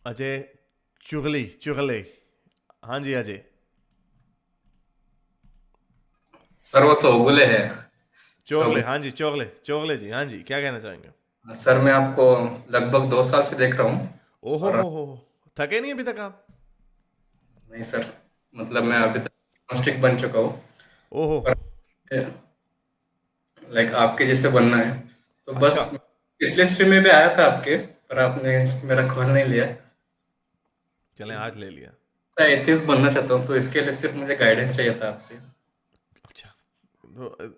अजय चुगली चुगले। हाँ जी अजय। सर वो चौगुले है। चोगले, चौगुले। हाँ जी, चोगले चोगले जी, हाँ जी, क्या कहना चाहेंगे? सर मैं आपको लगभग 2 साल से देख रहा हूँ। ओहो और हो, थके नहीं अभी तक आप? नहीं सर, मतलब मैं अभी अच्छा। तक डिप्लोमेटिक बन चुका हूँ। ओहो। पर लाइक आपके जैसे बनना है, तो बस अच्छा। पिछले स्ट्रीम में भी आया था आपके, पर आपने मेरा कॉल नहीं लिया। चलें, आज ले लिया। एथिस्ट बनना चाहता हूँ, तो इसके लिए सिर्फ मुझे गाइडेंस चाहिए था आपसे। अच्छा। तो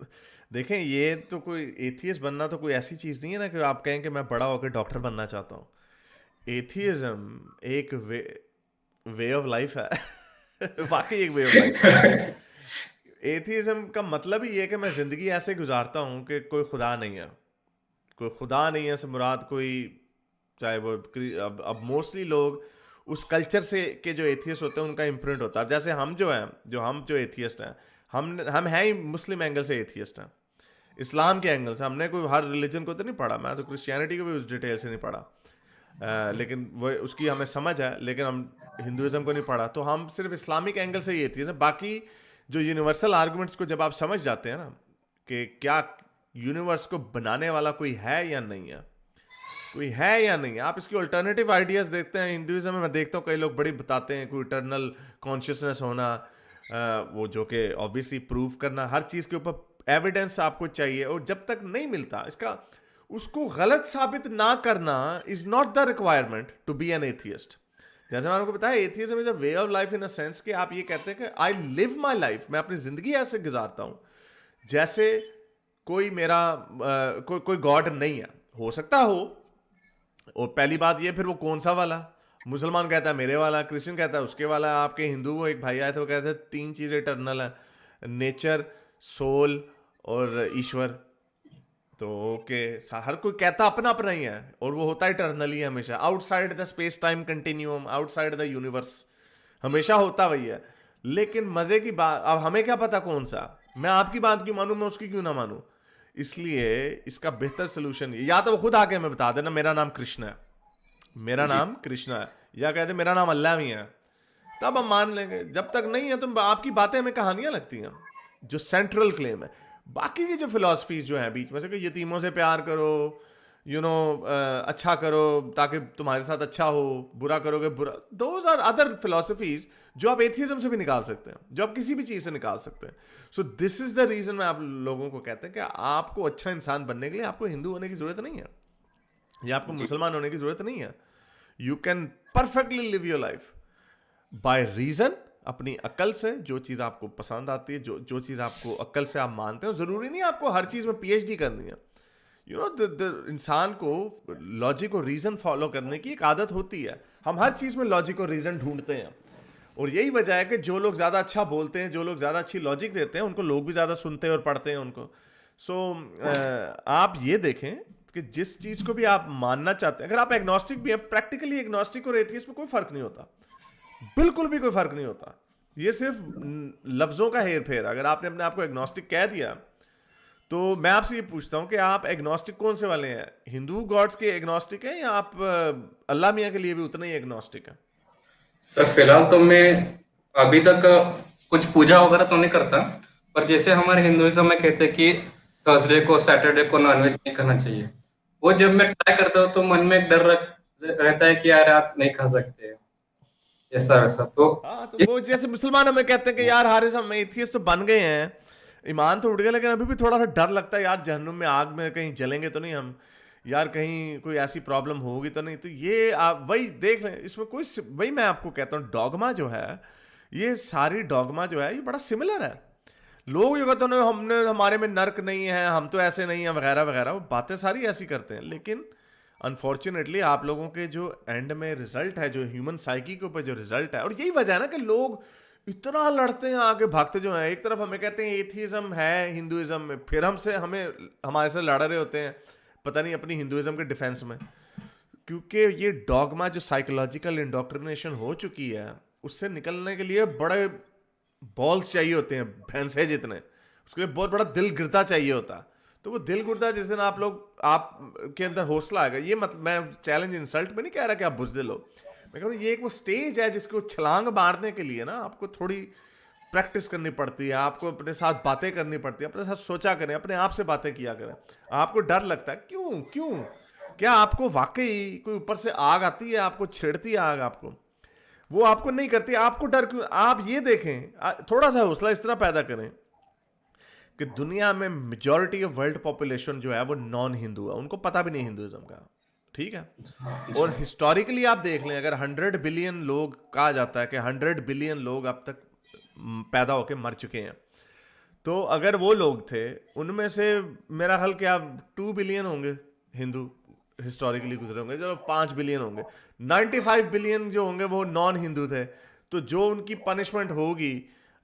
देखें, ये तो कोई एथियस्ट बनना तो कोई ऐसी चीज़ नहीं है ना कि आप कहें कि मैं बड़ा होकर डॉक्टर बनना चाहता हूँ। एथियज्म एक वे ऑफ लाइफ है। वाकई एक वे ऑफ लाइफ है। एथियज्म का मतलब ही ये है कि मैं ज़िंदगी ऐसे गुजारता हूँ कि कोई खुदा नहीं है। कोई खुदा नहीं है से मुराद कोई, चाहे वो अब मोस्टली लोग उस कल्चर से के जो एथियस्ट होते हैं उनका इम्प्रिंट होता है। अब जैसे हम जो एथियस्ट हैं, हम हैं ही मुस्लिम एंगल से एथियस्ट हैं। इस्लाम के एंगल से हमने कोई हर रिलीजन को तो नहीं पढ़ा, मैं तो क्रिश्चियनिटी को भी उस डिटेल से नहीं पढ़ा। लेकिन वो उसकी हमें समझ है, लेकिन हम हिंदुज़म को नहीं पढ़ा, तो हम सिर्फ इस्लामिक एंगल से ही एथियस्ट हैं। बाकी जो यूनिवर्सल आर्गूमेंट्स को जब आप समझ जाते हैं ना, कि क्या यूनिवर्स को बनाने वाला कोई है या नहीं है, कोई है या नहीं है, आप इसकी अल्टरनेटिव आइडियाज देखते हैं हिंदुइज्म में। मैं देखता हूँ कई लोग बड़ी बताते हैं कोई इटर्नल कॉन्शियसनेस होना, वो जो कि ऑब्वियसली प्रूव करना, हर चीज़ के ऊपर एविडेंस आपको चाहिए, और जब तक नहीं मिलता इसका, उसको गलत साबित ना करना is not the requirement to be an atheist. जैसे मैंने आपको बताया, atheism is a way of life in a sense कि आप ये कहते हैं कि आई लिव माई लाइफ, मैं अपनी जिंदगी ऐसे गुजारता हूँ जैसे कोई मेरा कोई गॉड नहीं है। हो सकता हो, और पहली बात ये, फिर वो कौन सा वाला? मुसलमान कहता है मेरे वाला, क्रिश्चियन कहता है उसके वाला, आपके हिंदू वो एक भाई आए थे वो कहते हैं तीन चीज़ें इटर्नल है, नेचर, सोल और ईश्वर। तो ओके, हर कोई कहता अपना अपना ही है, और वो होता इटर्नली है हमेशा, outside the space time continuum, outside the universe, हमेशा होता वही है। लेकिन मजे की बात, अब हमें क्या पता कौन सा, मैं आपकी बात क्यों मानूं, मैं उसकी क्यों ना मानूं? इसलिए इसका बेहतर सोल्यूशन, या तो वो खुद आके हमें बता देना मेरा नाम कृष्ण है, मेरा जी। नाम कृष्ण है, या कहते मेरा नाम अल्लाह भी है, तब हम मान लेंगे। जब तक नहीं है तो आपकी बातें हमें कहानियां लगती हैं। जो सेंट्रल क्लेम है, बाकी की जो फिलॉसफीज जो है बीच में से, कि यतीमों से प्यार करो, अच्छा करो ताकि तुम्हारे साथ अच्छा हो, बुरा करोगे बुरा, दोज आर अदर फिलोसफीज जो आप एथिज्म से भी निकाल सकते हैं, जो आप किसी भी चीज से निकाल सकते हैं। So this is the reason मैं आप लोगों को कहते हैं कि आपको अच्छा इंसान बनने के लिए आपको हिंदू होने की जरूरत नहीं है, या आपको जी। मुसलमान होने की जरूरत नहीं है। You can perfectly live your life by reason, अपनी अक्ल से, जो चीज़ आपको पसंद आती है, जो जो चीज़ आपको अक्ल से आप मानते हो। ज़रूरी नहीं आपको हर चीज़ में पीएचडी करनी है। द इंसान को लॉजिक और रीज़न फॉलो करने की एक आदत होती है। हम हर चीज़ में लॉजिक और रीज़न ढूंढते हैं, और यही वजह है कि जो लोग ज़्यादा अच्छा बोलते हैं, जो लोग ज़्यादा अच्छी लॉजिक देते हैं, उनको लोग भी ज़्यादा सुनते हैं और पढ़ते हैं उनको। सो आप ये देखें कि जिस चीज़ को भी आप मानना चाहते हैं, अगर आप एग्नोस्टिक भी हैं, प्रैक्टिकली एग्नोस्टिक और एथियस्ट में कोई फ़र्क नहीं होता, बिल्कुल भी कोई फर्क नहीं होता। ये सिर्फ लफ्जों का हेर फेर। अगर आपने अपने आप को एग्नोस्टिक कह दिया, तो मैं आपसे ये पूछता हूं कि आप एग्नोस्टिक कौन से वाले हैं? हिंदू गॉड्स के एग्नोस्टिक हैं, या आप अल्लाह मियाँ के लिए भी उतने ही एग्नोस्टिक हैं? सर फिलहाल तो मैं अभी तक कुछ पूजा वगैरह तो नहीं करता, पर जैसे हमारे हिंदुइज्म में कहते हैं कि थर्सडे को सैटरडे को नॉनवेज नहीं खाना चाहिए। वो जब मैं ट्राई करता हूँ तो मन में एक डर रहता है कि यार आज नहीं खा सकते, ऐसा वैसा तो। हाँ, तो वो जैसे मुसलमान हमें कहते हैं कि यार हारिस हम एथियस्ट तो बन गए हैं, ईमान तो उठ गया, लेकिन अभी भी थोड़ा सा डर लगता है यार, जहन्नुम में आग में कहीं जलेंगे तो नहीं हम, यार कहीं कोई ऐसी प्रॉब्लम होगी तो नहीं। तो ये आप वही देख लें, इसमें कोई वही मैं आपको कहता हूँ, डॉगमा जो है, ये सारी डॉगमा जो है ये बड़ा सिमिलर है। लोग ये कहते हैं हमने, हमारे में नर्क नहीं है, हम तो ऐसे नहीं है वगैरह वगैरह, वो बातें सारी ऐसी करते हैं। लेकिन अनफॉर्चुनेटली आप लोगों के जो एंड में रिजल्ट है, जो ह्यूमन साइकी के ऊपर जो रिजल्ट है, और यही वजह है ना कि लोग इतना लड़ते हैं, आगे भागते जो हैं। एक तरफ हमें कहते हैं एथिज्म है हिंदुइज्म में, फिर हमसे हमें हमारे से लड़ रहे होते हैं, पता नहीं अपनी हिंदुइज्म के डिफेंस में। क्योंकि ये डॉगमा जो साइकोलॉजिकल इंडोक्ट्रिनेशन हो चुकी है, उससे निकलने के लिए बड़े बॉल्स चाहिए होते हैं, भैंसे जितने, उसके लिए बहुत बड़ा दिल गिरता चाहिए होता। तो वो दिल गुर्दा जिस दिन आप लोग, आप के अंदर हौसला आएगा, ये मतलब मैं चैलेंज इंसल्ट में नहीं कह रहा कि आप बुजदिल हो, मैं कह रहा हूँ ये एक वो स्टेज है जिसको छलांग मारने के लिए ना आपको थोड़ी प्रैक्टिस करनी पड़ती है, आपको अपने साथ बातें करनी पड़ती है, अपने साथ सोचा करें, अपने आप से बातें किया करें। आपको डर लगता है, क्यों क्यों? क्या आपको वाकई कोई ऊपर से आग आती है, आपको छेड़ती है आग आपको? वो आपको नहीं करती, आपको डर क्यों? आप ये देखें, थोड़ा सा हौसला इस तरह पैदा करें कि दुनिया में मेजॉरिटी ऑफ वर्ल्ड पॉपुलेशन जो है वो नॉन हिंदू है, उनको पता भी नहीं हिंदुइज्म का, ठीक है? और हिस्टोरिकली आप देख लें, अगर 100 बिलियन लोग, कहा जाता है कि 100 बिलियन लोग अब तक पैदा होके मर चुके हैं, तो अगर वो लोग थे, उनमें से मेरा ख्याल क्या 2 बिलियन होंगे हिंदू हिस्टोरिकली गुजरे होंगे, चलो 5 बिलियन होंगे, 95 बिलियन जो होंगे वो नॉन हिंदू थे। तो जो उनकी पनिशमेंट होगी,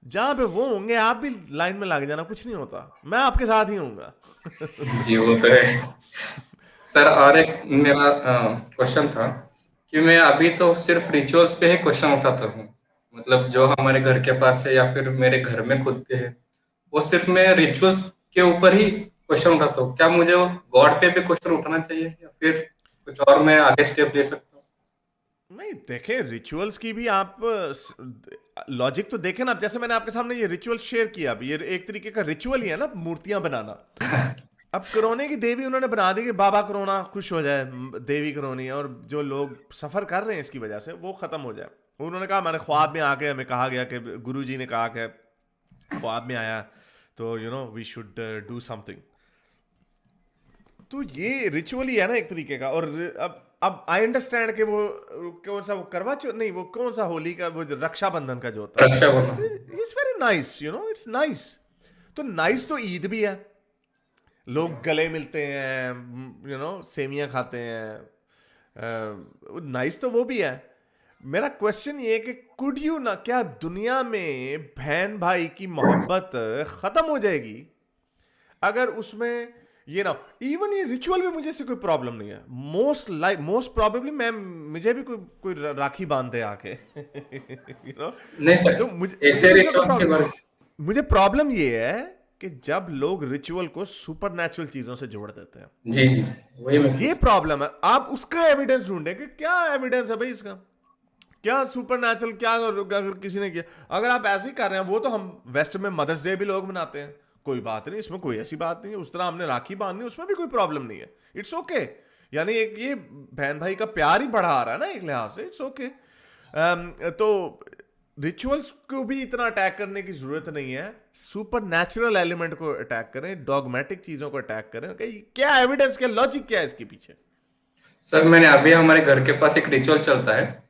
जहां पे वो होंगे आप भी लाइन में लग जाना, कुछ नहीं होता, मैं आपके साथ ही होऊंगा। जी, वो तो है। सर, और एक मेरा क्वेश्चन था कि मैं अभी तो सिर्फ रिचुअल्स पे ही क्वेश्चन उठाता हूँ, मतलब जो हमारे घर के पास है या फिर मेरे घर में खुद के है, वो सिर्फ मैं रिचुअल्स के ऊपर ही क्वेश्चन उठाता हूँ। क्या मुझे वो गॉड पे भी क्वेश्चन उठाना चाहिए या फिर कुछ और मैं आगे स्टेप ले सकता हूँ? नहीं, देखें, रिचुअल्स की भी आप लॉजिक तो देखें ना। जैसे मैंने आपके सामने ये रिचुअल शेयर किया, अब ये एक तरीके का रिचुअल ही है ना, मूर्तियां बनाना। अब कोरोना की देवी उन्होंने बना दी कि बाबा कोरोना खुश हो जाए, देवी कोरोनी, और जो लोग सफर कर रहे हैं इसकी वजह से वो खत्म हो जाए। उन्होंने कहा, मैंने ख्वाब में आके हमें कहा गया कि गुरुजी ने कहा कि ख्वाब में आया तो वी शुड डू समथिंग। तो ये रिचुअल ही है ना एक तरीके का। और अब आई अंडरस्टैंड कि वो कौन सा, वो करवा चौथ नहीं, वो कौन सा होली का, वो रक्षाबंधन का जो होता है, Rakshabandhan. It's very nice, it's nice. तो नाइस तो ईद भी है, लोग गले मिलते हैं, सेमियां खाते हैं, नाइस तो वो भी है। मेरा क्वेश्चन ये है कि कुड यू ना, क्या दुनिया में बहन भाई की मोहब्बत खत्म हो जाएगी अगर उसमें ये ना, इवन ये रिचुअल में मुझे से कोई प्रॉब्लम नहीं है, मोस्ट प्रॉबेबली मुझे भी कोई राखी बांध दे आके नहीं सर, तो ऐसे रिचुअल्स के बारे में। मुझे प्रॉब्लम ये है कि जब लोग रिचुअल को सुपर नेचुरल चीजों से जोड़ देते हैं, जी जी, वही मैं ये प्रॉब्लम है। आप उसका एविडेंस ढूंढें कि क्या एविडेंस है भाई इसका, क्या सुपर नेचुरल, क्या अगर किसी ने किया। अगर आप ऐसे ही कर रहे हैं, वो तो हम वेस्ट में मदर्स डे भी लोग मनाते हैं, कोई बात नहीं, इसमें कोई ऐसी बात नहीं है। उस तरह हमने राखी बांधनी, उसमें भी कोई प्रॉब्लम नहीं है, इट्स ओके। यानी एक ये बहन भाई का प्यार ही बढ़ा आ रहा है ना एक लिहाज से, इट्स ओके। तो रिचुअल्स को भी इतना अटैक करने की जरूरत नहीं है, सुपर नेचुरल एलिमेंट को अटैक करें, डॉगमेटिक चीजों को अटैक करें। क्या एविडेंस, क्या लॉजिक, क्या है इसके पीछे? सर, मैंने अभी, हमारे घर के पास एक रिचुअल चलता है,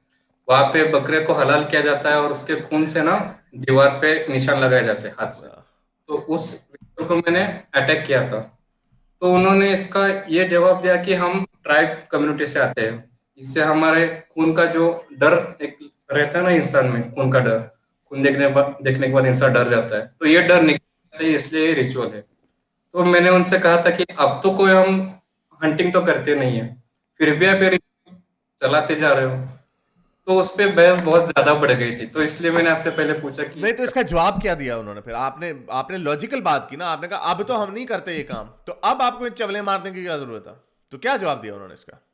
वहां पे बकरे को हलाल किया जाता है और उसके खून से ना दीवार पे निशान लगाए जाते हैं हाथ से। तो उस रिचुअल को मैंने अटैक किया था, तो उन्होंने इसका ये जवाब दिया कि हम ट्राइब कम्युनिटी से आते हैं, इससे हमारे खून का जो डर एक रहता है ना इंसान में, खून का डर, खून देखने के बाद इंसान डर जाता है, तो ये डर निकलना चाहिए, इसलिए ये रिचुअल है। तो मैंने उनसे कहा था कि अब तो कोई हम हंटिंग तो करते नहीं है, फिर भी आप ये ritual चलाते जा रहे हो। तो उस पे बहस बहुत ज्यादा बढ़ गई थी, तो इसलिए मैंने आपसे पहले पूछा कि नहीं, तो इसका जवाब क्या दिया उन्होंने फिर? आपने लॉजिकल बात की ना, आपने कहा अब तो हम नहीं करते ये काम, तो अब आपको चवले मारने की क्या जरूरत है? तो क्या जवाब दिया उन्होंने इसका?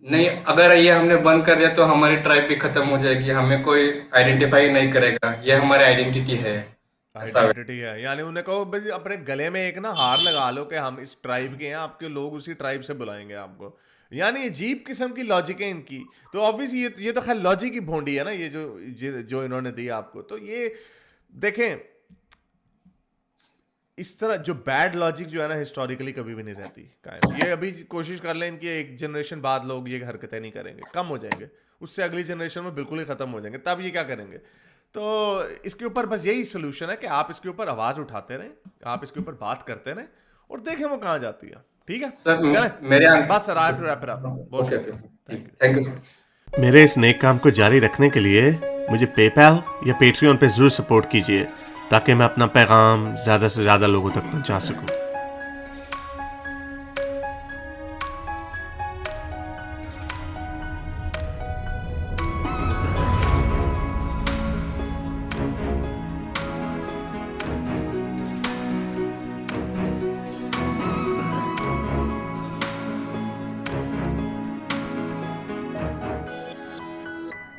नहीं, अगर ये हमने बंद कर दिया तो हमारी ट्राइब भी खत्म हो जाएगी, हमें कोई आइडेंटिफाई नहीं करेगा, ये हमारी आइडेंटिटी है, ऐसा है। आइडेंटिटी है, यानी उन्हें कहो भाई अपने गले में एक ना हार लगा लो कि हम इस ट्राइब के हैं, आपके लोग उसी ट्राइब से बुलाएंगे आपको। यानी अजीब किस्म की लॉजिक है इनकी। तो ऑब्वियसली ये तो खैर लॉजिक की भोंडी है ना, ये जो इन्होंने दी आपको। तो ये देखें, इस तरह जो बैड लॉजिक जो है ना, हिस्टोरिकली कभी भी नहीं रहती कायम। ये अभी कोशिश कर लें इनकी एक जनरेशन बाद लोग ये हरकतें नहीं करेंगे, कम हो जाएंगे, उससे अगली जनरेशन में बिल्कुल ही खत्म हो जाएंगे, तब ये क्या करेंगे? तो इसके ऊपर बस यही सोल्यूशन है कि आप इसके ऊपर आवाज उठाते रहें, आप इसके ऊपर बात करते रहें, और देखें वो कहाँ जाती है। ठीक है सर, चलें, मेरे बस sir, I have to wrap it up. बहुत ओके शुक्रिया, thank you. Thank you sir. मेरे इस नेक काम को जारी रखने के लिए मुझे पेपैल या पेट्रियन पे ज़रूर सपोर्ट कीजिए, ताकि मैं अपना पैगाम ज़्यादा से ज़्यादा लोगों तक पहुंचा सकूं।